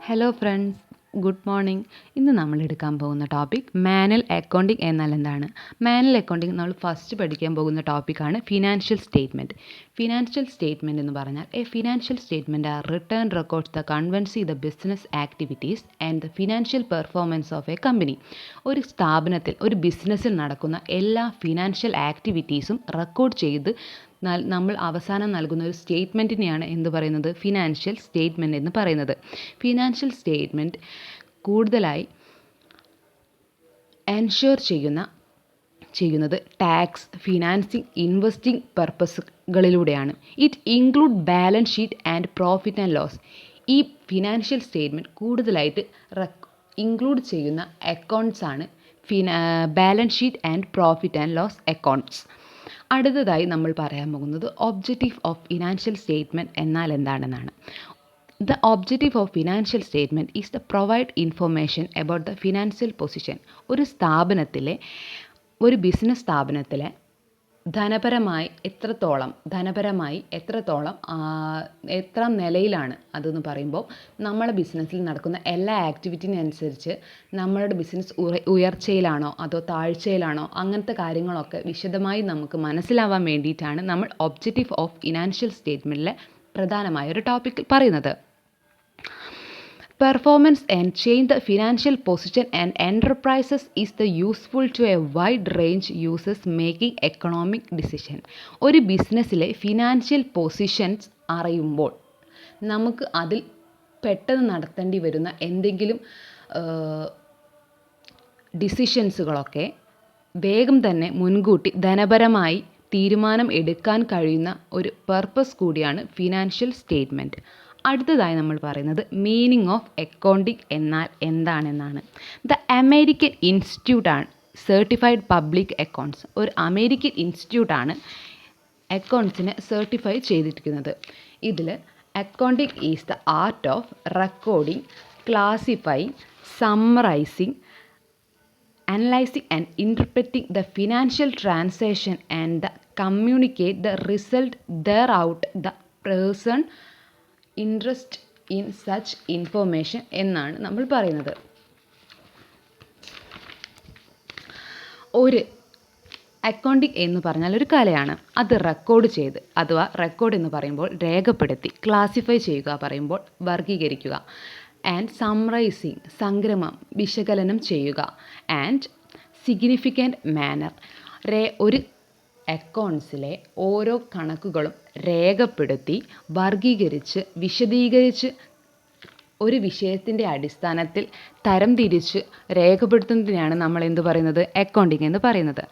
Hello friends, good morning. ഇന്ന് നമ്മൾ എടുക്കാൻ പോകുന്ന ടോപ്പിക് മാനുവൽ അക്കൗണ്ടിങ് എന്നാൽ എന്താണ്. മാനുവൽ അക്കൗണ്ടിങ് നമ്മൾ ഫസ്റ്റ് പഠിക്കാൻ പോകുന്ന ടോപ്പിക്കാണ് ഫിനാൻഷ്യൽ സ്റ്റേറ്റ്മെൻറ്റ്. ഫിനാൻഷ്യൽ സ്റ്റേറ്റ്മെൻറ്റ് എന്ന് പറഞ്ഞാൽ a financial statement are written records the conveys the business activities and the financial performance of a company. ഒരു സ്ഥാപനത്തിൽ ഒരു ബിസിനസ്സിൽ നടക്കുന്ന എല്ലാ ഫിനാൻഷ്യൽ ആക്ടിവിറ്റീസും റെക്കോർഡ് ചെയ്ത് നമ്മൾ അവസാനം നൽകുന്ന ഒരു സ്റ്റേറ്റ്മെൻറ്റിനെയാണ് എന്ത് പറയുന്നത്, ഫിനാൻഷ്യൽ സ്റ്റേറ്റ്മെൻറ്റ് എന്ന് പറയുന്നത്. ഫിനാൻഷ്യൽ സ്റ്റേറ്റ്മെൻറ്റ് കൂടുതലായി എൻഷുർ ചെയ്യുന്നത് ടാക്സ്, ഫിനാൻസിങ്, ഇൻവെസ്റ്റിംഗ് പർപ്പസുകളിലൂടെയാണ്. It include balance sheet and profit and loss. ഈ ഫിനാൻഷ്യൽ സ്റ്റേറ്റ്മെൻറ്റ് കൂടുതലായിട്ട് ഇൻക്ലൂഡ് ചെയ്യുന്ന അക്കൗണ്ട്സ് ആണ് balance sheet and profit and loss accounts. അടുത്തതായി നമ്മൾ പറയാൻ പോകുന്നത് ഒബ്ജക്റ്റീവ് ഓഫ് ഫിനാൻഷ്യൽ സ്റ്റേറ്റ്മെൻറ്റ് എന്നാൽ എന്താണെന്നാണ്. The objective of financial statement is the provide information about the financial position. ഒരു ബിസിനസ് സ്ഥാപനത്തിലെ ധനപരമായി എത്ര നിലയിലാണ് അതെന്ന് പറയുമ്പോൾ നമ്മളെ ബിസിനസ്സിൽ നടക്കുന്ന എല്ലാ ആക്ടിവിറ്റിനനുസരിച്ച് നമ്മളുടെ ബിസിനസ് ഉയർച്ചയിലാണോ അതോ താഴ്ചയിലാണോ, അങ്ങനത്തെ കാര്യങ്ങളൊക്കെ വിശദമായി നമുക്ക് മനസ്സിലാവാൻ വേണ്ടിയിട്ടാണ് നമ്മൾ ഒബ്ജക്റ്റീവ് ഓഫ് ഫിനാൻഷ്യൽ സ്റ്റേറ്റ്മെൻറ്റിലെ പ്രധാനമായ ഒരു ടോപ്പിക് പറയുന്നത്. Performance and change the financial position and enterprises is the useful to a wide range users making economic decision. ഒരു ബിസിനസ്സിലെ ഫിനാൻഷ്യൽ പൊസിഷൻസ് അറിയുമ്പോൾ നമുക്ക് അതിൽ പെട്ടെന്ന് നടത്തേണ്ടി വരുന്ന എന്തെങ്കിലും ഡിസിഷൻസുകളൊക്കെ വേഗം തന്നെ മുൻകൂട്ടി ധനപരമായി തീരുമാനം എടുക്കാൻ കഴിയുന്ന ഒരു പർപ്പസ് കൂടിയാണ് ഫിനാൻഷ്യൽ സ്റ്റേറ്റ്മെൻറ്റ്. അടുത്തതായി നമ്മൾ പറയുന്നത് മീനിങ് ഓഫ് അക്കൗണ്ടിങ് എന്നാൽ എന്താണെന്നാണ്. ദ അമേരിക്കൻ ഇൻസ്റ്റിറ്റ്യൂട്ടാണ് സർട്ടിഫൈഡ് പബ്ലിക് അക്കൗണ്ട്സ്. ഒരു അമേരിക്കൻ ഇൻസ്റ്റിറ്റ്യൂട്ടാണ് അക്കൗണ്ട്സിനെ സർട്ടിഫൈ ചെയ്തിരിക്കുന്നത്. ഇതിൽ accounting is the art of recording, classifying, summarizing, analyzing and interpreting the financial transaction and the communicate the result thereout the person interest in such information എന്നാണ് നമ്മൾ പറയുന്നത്. ഒരു accounting എന്ന് പറഞ്ഞാൽ ഒരു കലയാണ്. അത് റെക്കോർഡ് ചെയ്ത്, അഥവാ റെക്കോർഡ് എന്ന് പറയുമ്പോൾ രേഖപ്പെടുത്തി, ക്ലാസിഫൈ ചെയ്യുക പറയുമ്പോൾ വർഗീകരിക്കുക, ആൻഡ് സമ്മറൈസിങ് സംഗ്രമം വിശകലനം ചെയ്യുക, ആൻഡ് സിഗ്നിഫിക്കൻ്റ് മാനർ ഒരു അക്കൗണ്ട്സിലെ ഓരോ കണക്കുകളും രേഖപ്പെടുത്തി വർഗീകരിച്ച് വിശദീകരിച്ച് ഒരു വിഷയത്തിൻ്റെ അടിസ്ഥാനത്തിൽ തരംതിരിച്ച് രേഖപ്പെടുത്തുന്നതിനാണ് നമ്മൾ എന്ത് പറയുന്നത്, അക്കൗണ്ടിങ് എന്ന് പറയുന്നത്.